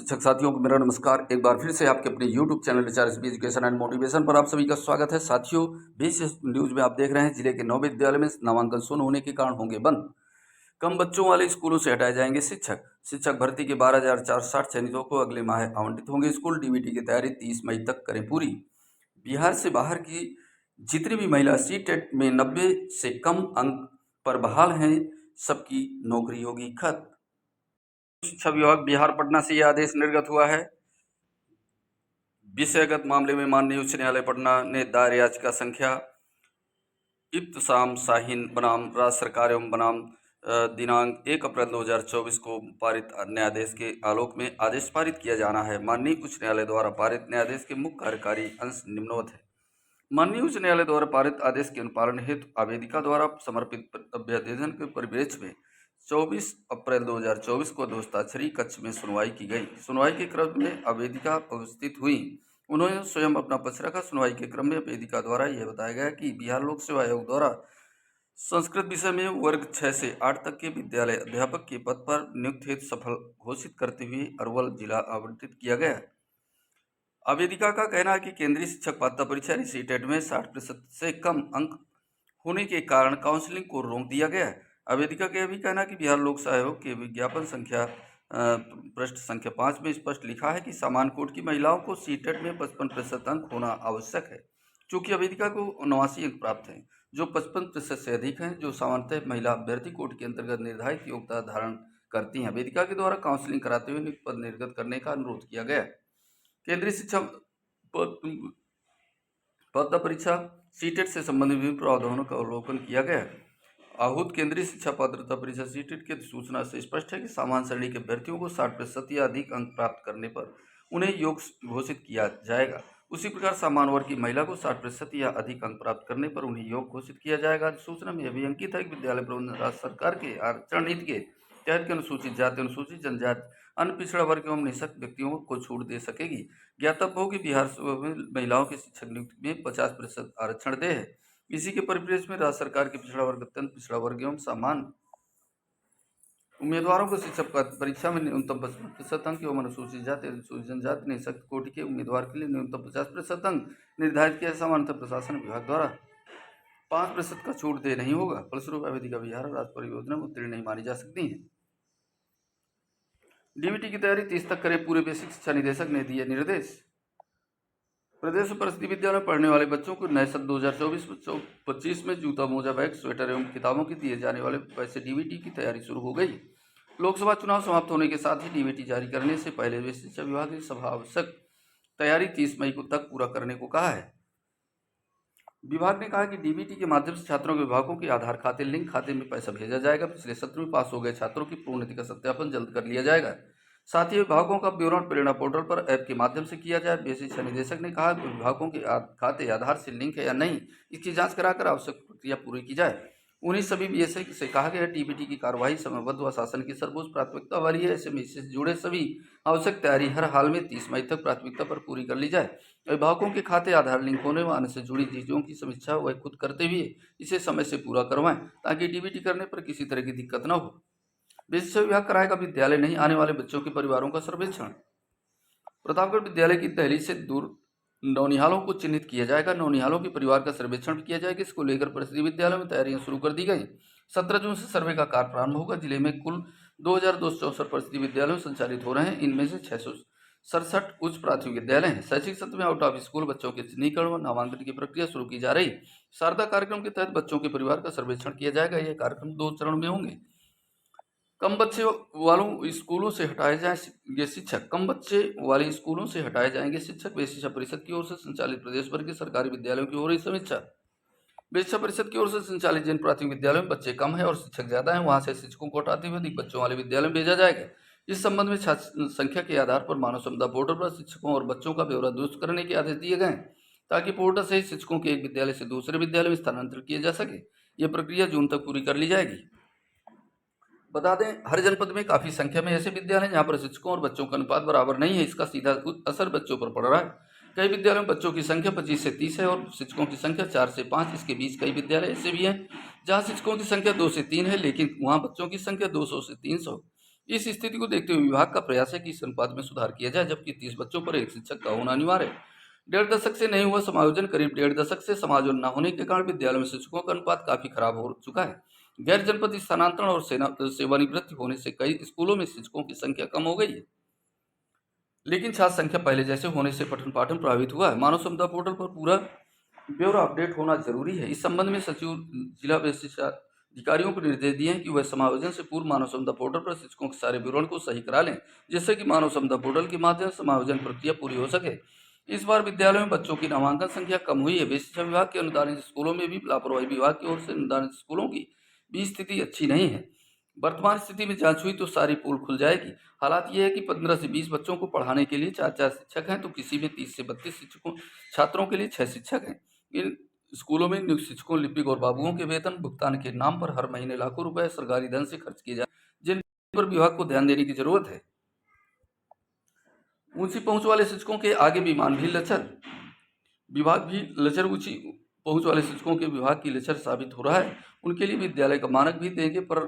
शिक्षक साथियों को मेरा नमस्कार। एक बार फिर से आपके अपने YouTube channel HRSB education and motivation पर आप सभी का स्वागत है। साथियों, बीच न्यूज में आप देख रहे हैं जिले के 9 विद्यालय में नामांकन शून्य होने के कारण होंगे बंद। कम बच्चों वाले स्कूलों से हटाए जाएंगे शिक्षक। शिक्षक भर्ती के 12,460 चयनितों को अगले माह आवंटित होंगे स्कूल। डीबीटी की तैयारी 30 मई तक करें पूरी। बिहार से बाहर की जितनी भी महिला सीटेट में 90 से कम अंक पर बहाल हैं, सबकी नौकरी होगी खत्म। शिक्षा विभाग बिहार पटना से यह आदेश निर्गत हुआ है। विषयगत मामले में माननीय उच्च न्यायालय पटना ने दायर याचिका संख्या इब्तिसाम शाहीन बनाम राज्य सरकार एवं बनाम दिनांक 1 अप्रैल 2024 को पारित न्यायाधीश के आलोक में आदेश पारित किया जाना है। माननीय उच्च न्यायालय द्वारा पारित न्यायाधीश के मुख्य कार्यकारी अंश निम्नवत है। माननीय उच्च न्यायालय द्वारा पारित आदेश के अनुपालन हेतु आवेदिका द्वारा समर्पित अभ्यर्थन के परिप्रेक्ष्य में 24 अप्रैल 2024 को दोस्ताक्षरी कक्ष में सुनवाई की गई। सुनवाई के क्रम में आवेदिका उपस्थित हुई। उन्होंने स्वयं अपना पक्ष रखा। सुनवाई के क्रम में आवेदिका द्वारा यह बताया गया कि बिहार लोक सेवा आयोग द्वारा संस्कृत विषय में वर्ग 6 से 8 तक के विद्यालय अध्यापक के पद पर नियुक्ति हेतु सफल घोषित करते हुए अरवल जिला आवंटित किया गया। आवेदिका का कहना है कि केंद्रीय शिक्षक पात्रता परीक्षा सीटेट में 60% से कम अंक होने के कारण काउंसलिंग को रोक दिया गया है। आवेदिका का यह भी कहना है कि बिहार लोक सेवा आयोग के विज्ञापन संख्या पृष्ठ संख्या 5 में स्पष्ट लिखा है कि सामान्य कोटि की महिलाओं को सीटेट में 55% अंक होना आवश्यक है। चूंकि आवेदिका को 89 अंक प्राप्त हैं, जो 55% से अधिक हैं, जो सामान्यतः महिला अभ्यर्थी कोटि के अंतर्गत निर्धारित योग्यता धारण करती हैं। आवेदिका के द्वारा काउंसलिंग कराते हुए नियुक्त पद निर्गत करने का अनुरोध किया गया। केंद्रीय शिक्षा पात्रता परीक्षा सीटेट से संबंधित विभिन्न प्रावधानों का अवलोकन किया गया। आहूत केंद्रीय शिक्षा पात्रता परीक्षा सीटेट की सूचना से स्पष्ट है कि सामान्य श्रेणी के अभ्यर्थियों को 60% या अधिक अंक प्राप्त करने पर उन्हें योग्य घोषित किया जाएगा। उसी प्रकार सामान्य वर्ग की महिला को 60% या अधिक अंक प्राप्त करने पर उन्हें योग्य घोषित किया जाएगा। सूचना में यह भी अंकित है कि विद्यालय प्रबंधन राज्य सरकार के आरक्षण नीति के तहत के अनुसूचित जाति, अनुसूचित जनजाति, अन्य पिछड़ा वर्ग एवं निःशक्त व्यक्तियों को छूट दे सकेगी। ज्ञातव्य हो कि बिहार में महिलाओं के शिक्षक नियुक्ति में 50% आरक्षण दे है। इसी के परिप्रेक्ष्य में राज्य सरकार के पिछड़ा वर्ग, अत्यंत पिछड़ा वर्ग एवं सामान्य उम्मीदवारों को शिक्षक परीक्षा में न्यूनतम 55% अंक एवं अनुसूचित जाति, अनुसूचित जनजाति, निःशक्त कोटि के उम्मीदवार के लिए न्यूनतम 50% अंक निर्धारित किया। सामान्यतः प्रशासन विभाग द्वारा 5% का छूट दे नहीं होगा। फलस्वरूप आवेदिका बिहार राज्य परियोजना में उत्तीर्ण नहीं मानी जा सकती है। डीबीटी की तैयारी 30 तक करें पूरे। बेसिक शिक्षा निदेशक ने दिए निर्देश। प्रदेश में परिषदीय विद्यालय में पढ़ने वाले बच्चों को नए सत्र 2024-25 में जूता, मोजा, बैग, स्वेटर एवं किताबों की दिए जाने वाले पैसे डीबीटी की तैयारी शुरू हो गई। लोकसभा चुनाव समाप्त होने के साथ ही डीबीटी जारी करने से पहले शिक्षा विभाग ने सभा आवश्यक तैयारी 30 मई को तक पूरा करने को कहा है। विभाग ने कहा कि डीबीटी के माध्यम से छात्रों के विभागों के आधार खाते लिंक खाते में पैसा भेजा जाएगा। पिछले सत्र में पास हो गए छात्रों की प्रोन्नति का सत्यापन जल्द कर लिया जाएगा। साथ ही विभागों का विवरण प्रेरणा पोर्टल पर ऐप के माध्यम से किया जाए। बेसिक शिक्षा निदेशक ने कहा कि विभागों के खाते आधार से लिंक है या नहीं, इसकी जांच कराकर आवश्यक प्रक्रिया पूरी की जाए। उन्हीं सभी बीएसए से कहा गया डीबीटी की कार्यवाही समयबद्ध व शासन की सर्वोच्च प्राथमिकता वाली है। ऐसे में इससे जुड़े सभी आवश्यक तैयारी हर हाल में 30 मई तक प्राथमिकता पर पूरी कर ली जाए। अभिभावकों के खाते आधार लिंक होने व अन्य से जुड़ी चीजों की समीक्षा वह खुद करते हुए इसे समय से पूरा करवाएं, ताकि डीबीटी करने पर किसी तरह की दिक्कत न हो। शिक्षा विभाग कराएगा विद्यालय नहीं आने वाले बच्चों के परिवारों का सर्वेक्षण। प्रतापगढ़ विद्यालय की दहलीज से दूर नौनिहालों को चिन्हित किया जाएगा। नौनिहालों के परिवार का सर्वेक्षण भी किया जाएगा। इसको लेकर परिषदीय विद्यालयों में तैयारियां शुरू कर दी गई। 17 जून से सर्वे का कार्य प्रारंभ होगा। जिले में कुल 2264 परिषदीय विद्यालय संचालित हो रहे हैं। इनमें से 667 उच्च प्राथमिक विद्यालय हैं। शैक्षिक सत्र में आउट ऑफ स्कूल बच्चों के चिन्हीकरण व नामांकन की प्रक्रिया शुरू की जा रही। शारदा कार्यक्रम के तहत बच्चों के परिवार का सर्वेक्षण किया जाएगा। यह कार्यक्रम 2 चरण में होंगे। कम बच्चे वालों स्कूलों से हटाए जाएंगे शिक्षक। कम बच्चे वाले स्कूलों से हटाए जाएंगे शिक्षक। बेसिक शिक्षा परिषद की ओर से संचालित प्रदेश भर के सरकारी विद्यालयों की हो रही समीक्षा। बेसिक शिक्षा परिषद की ओर से संचालित जिन प्राथमिक विद्यालयों में बच्चे कम हैं और शिक्षक ज्यादा हैं, वहां से शिक्षकों को हटाते हुए अधिक बच्चों वाले विद्यालय में भेजा जाएगा। इस संबंध में छात्र संख्या के आधार पर मानव संपदा पोर्टल पर शिक्षकों और बच्चों का ब्यौरा दुरुस्त करने के आदेश दिए गए, ताकि पोर्टल से शिक्षकों के एक विद्यालय से दूसरे विद्यालय में स्थानांतरित किए जा सके। यह प्रक्रिया जून तक पूरी कर ली जाएगी। बता दें, हर जनपद में काफी संख्या में ऐसे विद्यालय हैं जहां पर शिक्षकों और बच्चों का अनुपात बराबर नहीं है। इसका सीधा असर बच्चों पर पड़ रहा है। कई विद्यालयों में बच्चों की संख्या 25 से 30 है और शिक्षकों की संख्या 4 से 5। इसके बीच कई विद्यालय ऐसे भी हैं जहां शिक्षकों की संख्या 2 से 3 है, लेकिन वहां बच्चों की संख्या 200 से 300। इस स्थिति को देखते हुए विभाग का प्रयास है कि इस अनुपात में सुधार किया जाए, जबकि 30 बच्चों पर एक शिक्षक का होना अनिवार्य है। 1.5 दशक से नहीं हुआ समायोजन, करीब 1.5 दशक से समायोजन न होने के कारण विद्यालयों में शिक्षकों का अनुपात काफी खराब हो चुका है। गैर जनपद स्थानांतरण और सेवानिवृत्ति होने से कई स्कूलों में शिक्षकों की संख्या कम हो गई है, लेकिन छात्र संख्या पहले जैसे होने से पठन पाठन प्रभावित हुआ है। मानव संपदा पोर्टल पर पूरा ब्यौरा अपडेट होना जरूरी है। इस संबंध में सचिव जिला शिक्षा अधिकारियों को निर्देश दिए हैं कि वह समायोजन से पूर्व मानव संपदा पोर्टल पर शिक्षकों के सारे विवरण को सही करा लें, जिससे कि मानव संपदा पोर्टल के माध्यम से समायोजन प्रक्रिया पूरी हो सके। इस बार विद्यालयों में बच्चों की नामांकन संख्या कम हुई है। बेसिक शिक्षा विभाग के अनुदानित स्कूलों में भी लापरवाही, विभाग की ओर से अनुदानित स्कूलों की भी स्थिति अच्छी नहीं है। वर्तमान स्थिति में जांच हुई तो सारी पोल खुल जाएगी। हालात ये है कि 15 से 20 बच्चों को पढ़ाने के लिए 4 शिक्षक हैं, तो किसी में 30 से 32 शिक्षकों छात्रों के लिए 6 शिक्षक हैं। इन स्कूलों में नियुक्त शिक्षकों, लिपिक और बाबुओं के वेतन भुगतान के नाम पर हर महीने लाखों रुपए सरकारी धन से खर्च किए जाए, जिन पर विभाग को ध्यान देने की जरूरत है। ऊंची पहुंच वाले शिक्षकों के आगे विमान भी लचर, विभाग भी लचर, ऊंची पहुंच वाले शिक्षकों के विभाग की लचर साबित हो रहा है। उनके लिए विद्यालय का मानक भी देंगे पर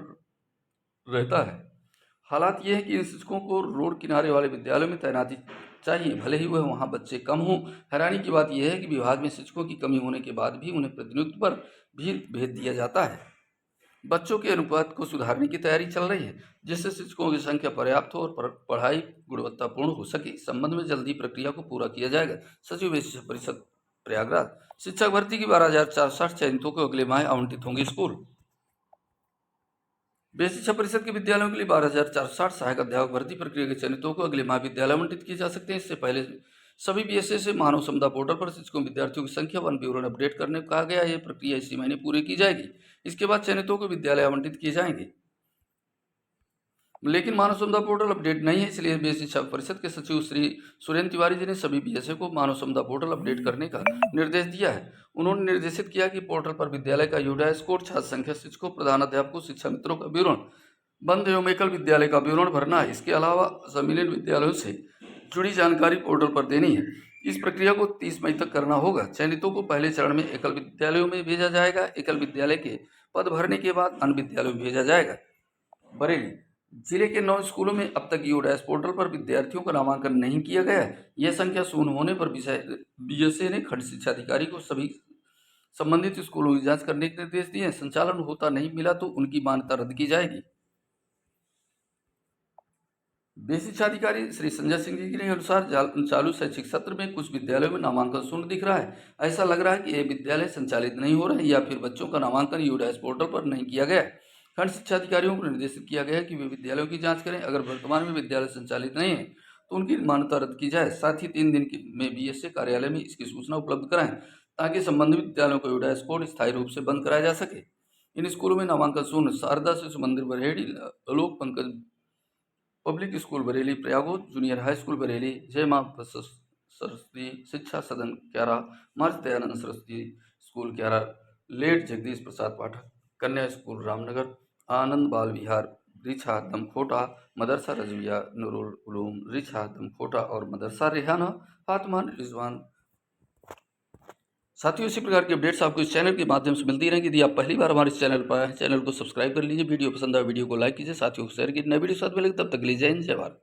रहता है। हालात ये है कि इन शिक्षकों को रोड किनारे वाले विद्यालयों में तैनाती चाहिए, भले ही वह वहाँ बच्चे कम हों। हैरानी की बात यह है कि विभाग में शिक्षकों की कमी होने के बाद भी उन्हें प्रतिनियुक्ति पर भी भेज दिया जाता है। बच्चों के अनुपात को सुधारने की तैयारी चल रही है, जिससे शिक्षकों की संख्या पर्याप्त हो और पढ़ाई गुणवत्तापूर्ण हो सके। इस संबंध में जल्दी प्रक्रिया को पूरा किया जाएगा। सचिव शिक्षा परिषद प्रयागराज। शिक्षक भर्ती की 12,460 चयनितों को अगले माह आवंटित होंगे स्कूल। बेसिक शिक्षा परिषद के विद्यालयों के लिए 12,460 सहायक अध्यापक भर्ती प्रक्रिया के चयनितों को अगले माह विद्यालय आवंटित किए जा सकते हैं। इससे पहले सभी बीएसए से मानव संपदा पोर्टल पर शिक्षकों विद्यार्थियों की संख्या वन विवरण अपडेट करने को कहा गया है। यह प्रक्रिया इसी महीने पूरी की जाएगी। इसके बाद चयनितों को विद्यालय आवंटित किए जाएंगे, लेकिन मानव संपदा पोर्टल अपडेट नहीं है, इसलिए बेसिक शिक्षा परिषद के सचिव श्री सुरेंद्र तिवारी जी ने सभी बीएसए को मानव संपदा पोर्टल अपडेट करने का निर्देश दिया है। उन्होंने निर्देशित किया कि पोर्टल पर विद्यालय का यूडाइस कोड, छात्र संख्या, शिक्षकों, प्रधानाध्यापकों, शिक्षा मित्रों का विवरण, बंद एवं एकल विद्यालय का विवरण भरना है। इसके अलावा सम्मिलित विद्यालयों से जुड़ी जानकारी पोर्टल पर देनी है। इस प्रक्रिया को 30 मई तक करना होगा। चयनितों को पहले चरण में एकल विद्यालयों में भेजा जाएगा। एकल विद्यालय के पद भरने के बाद अन्य विद्यालयों में भेजा जाएगा। बरेली जिले के 9 स्कूलों में अब तक यूडाइस पोर्टल पर विद्यार्थियों का नामांकन नहीं किया गया है। यह संख्या शून्य होने पर बीएसए ने खंड शिक्षा अधिकारी को सभी संबंधित स्कूलों की जांच करने के निर्देश दिए हैं। संचालन होता नहीं मिला तो उनकी मान्यता रद्द की जाएगी। बेसिक शिक्षा अधिकारी श्री संजय सिंह जी के अनुसार चालू शैक्षिक सत्र में कुछ विद्यालयों में नामांकन शून्य दिख रहा है। ऐसा लग रहा है कि ये विद्यालय संचालित नहीं हो रहे हैं या फिर बच्चों का नामांकन यूडाइस पोर्टल पर नहीं किया गया है। खंड शिक्षा अधिकारियों को निर्देशित किया गया है कि वे विद्यालयों की जांच करें। अगर वर्तमान में विद्यालय संचालित नहीं है तो उनकी मान्यता रद्द की जाए। साथ ही 3 दिन में बीएसए कार्यालय में इसकी सूचना उपलब्ध कराएं, ताकि संबंधित विद्यालयों को यूडाइस कोड स्थायी रूप से बंद कराया जा सके। इन स्कूलों में नामांकन शून्य शारदा शिशु मंदिर बरहेड़ी, आलोक पंकज पब्लिक स्कूल बरेली, प्रयागोज junior high school Bareilly, Jai Maa Saraswati Shiksha Sadan Kyara, मार्च Dayanand Saraswati school Kyara, late Jagdish Prasad Pathak Kanya school Ramnagar, आनंद बाल विहार रिछा दमखोटा, मदरसा रजविया नूरुल उलूम रिछा दमखोटा और मदरसा रेहाना फातिमा रिजवान। साथियों, इसी प्रकार की अपडेट्स आपको इस चैनल के माध्यम से मिलती रहेंगी। यदि आप पहली बार हमारे इस चैनल पर आए हैं, चैनल को सब्सक्राइब कर लीजिए। वीडियो पसंद आए वीडियो को लाइक कीजिए, साथियों को शेयर कीजिए। नए वीडियो साथ मिलेंगे, तब तक के लिए जय हिंद, जय भारत।